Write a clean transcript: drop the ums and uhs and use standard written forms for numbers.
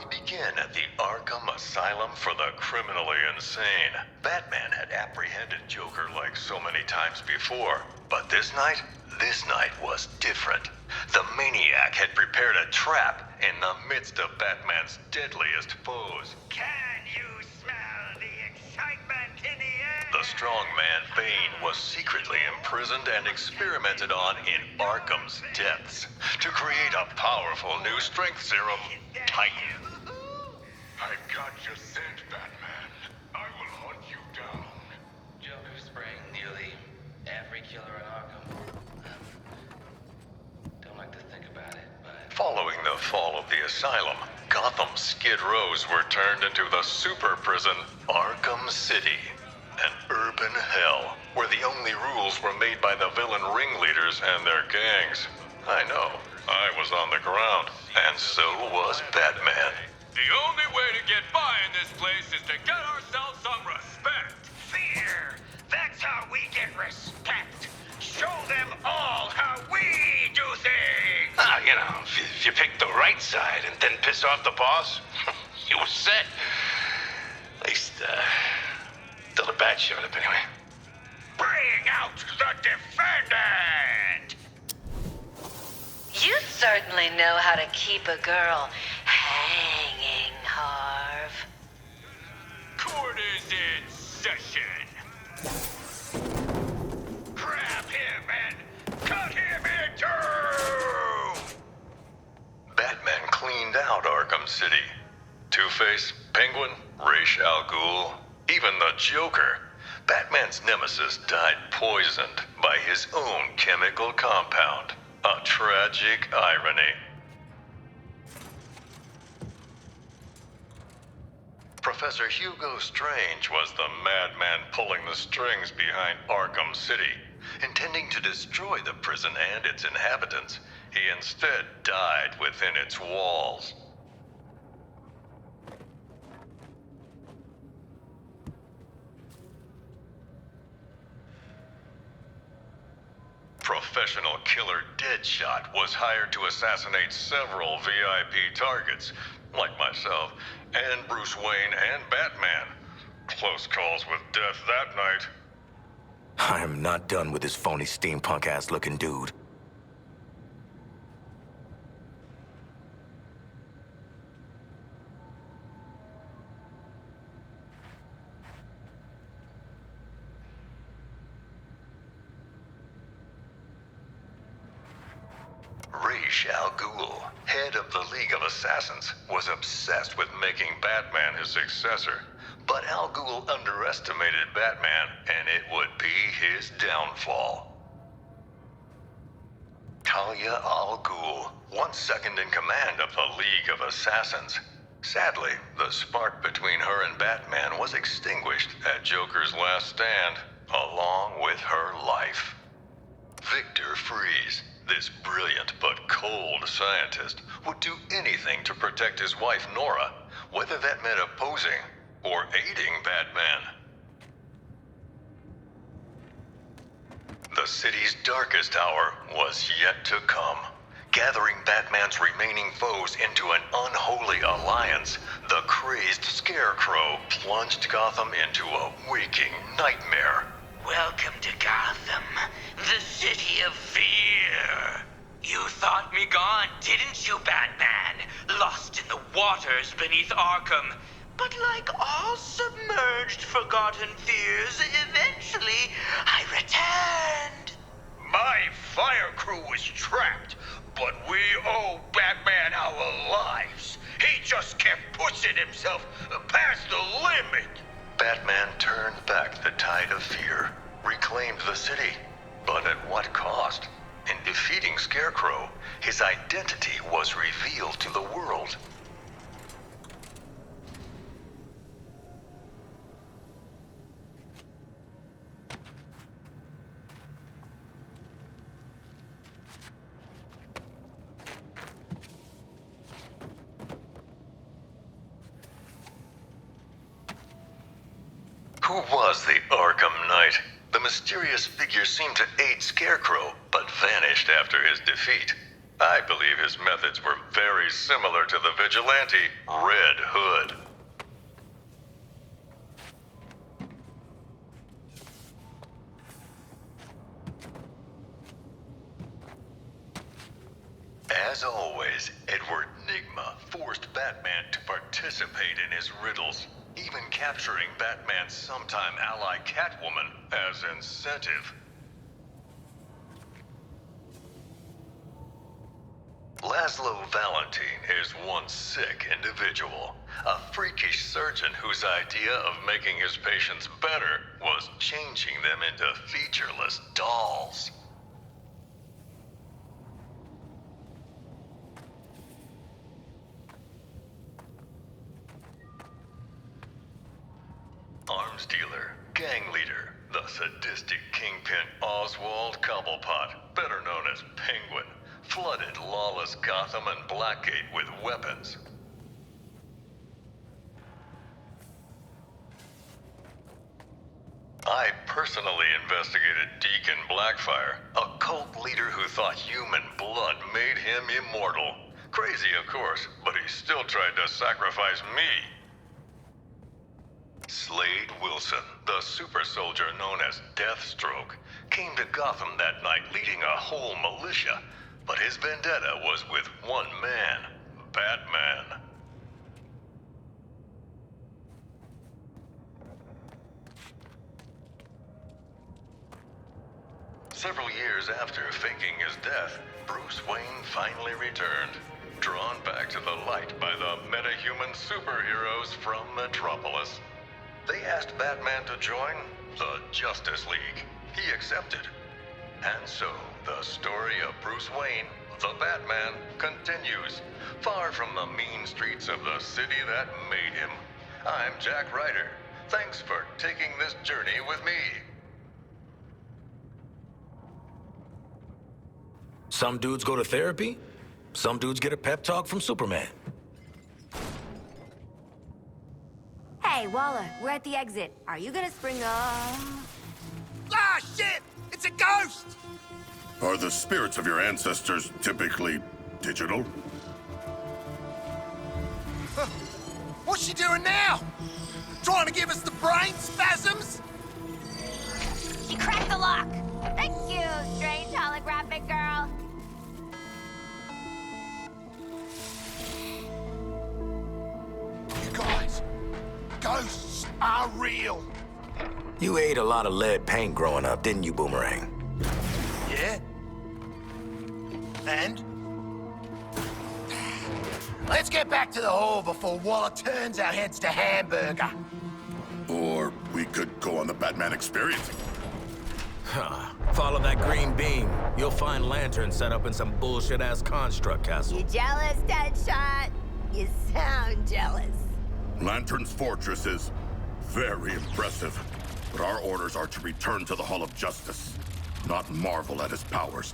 We begin at the Arkham Asylum for the criminally insane. Batman had apprehended Joker like so many times before, but this night was different. The maniac had prepared a trap in the midst of Batman's deadliest foes. Can you smell the excitement in the air? The strong man Bane was secretly imprisoned and experimented on in Arkham's depths to create a powerful new strength serum, Titan. I've got your scent, Batman. I will hunt you down. Joker spraying nearly every killer in Arkham. Don't like to think about it, but... Following the fall of the asylum, Gotham's Skid Rows were turned into the super prison, Arkham City. An urban hell, where the only rules were made by the villain ringleaders and their gangs. I know, I was on the ground, and so was Batman. The only way to get by in this place is to get ourselves some respect. Fear! That's how we get respect. Show them all how we do things! If you pick the right side and then piss off the boss, you were set. At least, till the bat showed up anyway. Bring out the defendant! You certainly know how to keep a girl hanging, Harv. Court is in session. Grab him and cut him in two! Batman cleaned out Arkham City. Two-Face, Penguin, Ra's al Ghul, even the Joker. Batman's nemesis died poisoned by his own chemical compound. A tragic irony. Professor Hugo Strange was the madman pulling the strings behind Arkham City. Intending to destroy the prison and its inhabitants, he instead died within its walls. Professional killer Deadshot was hired to assassinate several VIP targets, like myself, and Bruce Wayne and Batman. Close calls with death that night. I'm not done with this phony steampunk-ass looking dude. Ra's al Ghul, head of the League of Assassins, was obsessed with making Batman his successor. But Al Ghul underestimated Batman, and it would be his downfall. Talia al Ghul, once second in command of the League of Assassins. Sadly, the spark between her and Batman was extinguished at Joker's last stand, along with her life. Victor Freeze, this brilliant but cold scientist, would do anything to protect his wife Nora, whether that meant opposing or aiding Batman. The city's darkest hour was yet to come. Gathering Batman's remaining foes into an unholy alliance, the crazed Scarecrow plunged Gotham into a waking nightmare. Welcome to Gotham, the city of fear. You thought me gone, didn't you, Batman? Lost in the waters beneath Arkham. But like all submerged, forgotten fears, eventually I returned. My fire crew was trapped, but we owe Batman our lives. He just kept pushing himself past the limit. Batman turned back the tide of fear, reclaimed the city, but at what cost? In defeating Scarecrow, his identity was revealed to the world. Who was the Arkham Knight? The mysterious figure seemed to aid Scarecrow, but vanished after his defeat. I believe his methods were very similar to the vigilante Red Hood. As always, Edward Nygma forced Batman to participate in his riddles, even capturing Batman's sometime ally Catwoman as incentive. Laszlo Valentine is one sick individual, a freakish surgeon whose idea of making his patients better was changing them into featureless dolls. Arms dealer, gang leader, the sadistic kingpin Oswald Cobblepot, better known as Penguin, flooded lawless Gotham and Blackgate with weapons. I personally investigated Deacon Blackfire, a cult leader who thought human blood made him immortal. Crazy, of course, but he still tried to sacrifice me. Slade Wilson, the super soldier known as Deathstroke, came to Gotham that night leading a whole militia, but his vendetta was with one man, Batman. Several years after faking his death, Bruce Wayne finally returned, drawn back to the light by the metahuman superheroes from Metropolis. They asked Batman to join the Justice League. He accepted. And so, the story of Bruce Wayne, the Batman, continues, far from the mean streets of the city that made him. I'm Jack Ryder. Thanks for taking this journey with me. Some dudes go to therapy, some dudes get a pep talk from Superman. Hey, Waller, we're at the exit. Are you gonna spring Ah, shit! It's a ghost! Are the spirits of your ancestors typically digital? What's she doing now? Trying to give us the brain spasms? She cracked the lock! Thank you, strange holographic girl. You guys, ghosts are real. You ate a lot of lead paint growing up, didn't you, Boomerang? Yeah? And? Let's get back to the hall before Waller turns our heads to hamburger. Or we could go on the Batman experience. Huh. Follow that green beam. You'll find lanterns set up in some bullshit-ass construct castle. You jealous, Deadshot? You sound jealous. Lantern's fortress is very impressive, but our orders are to return to the Hall of Justice, not marvel at his powers.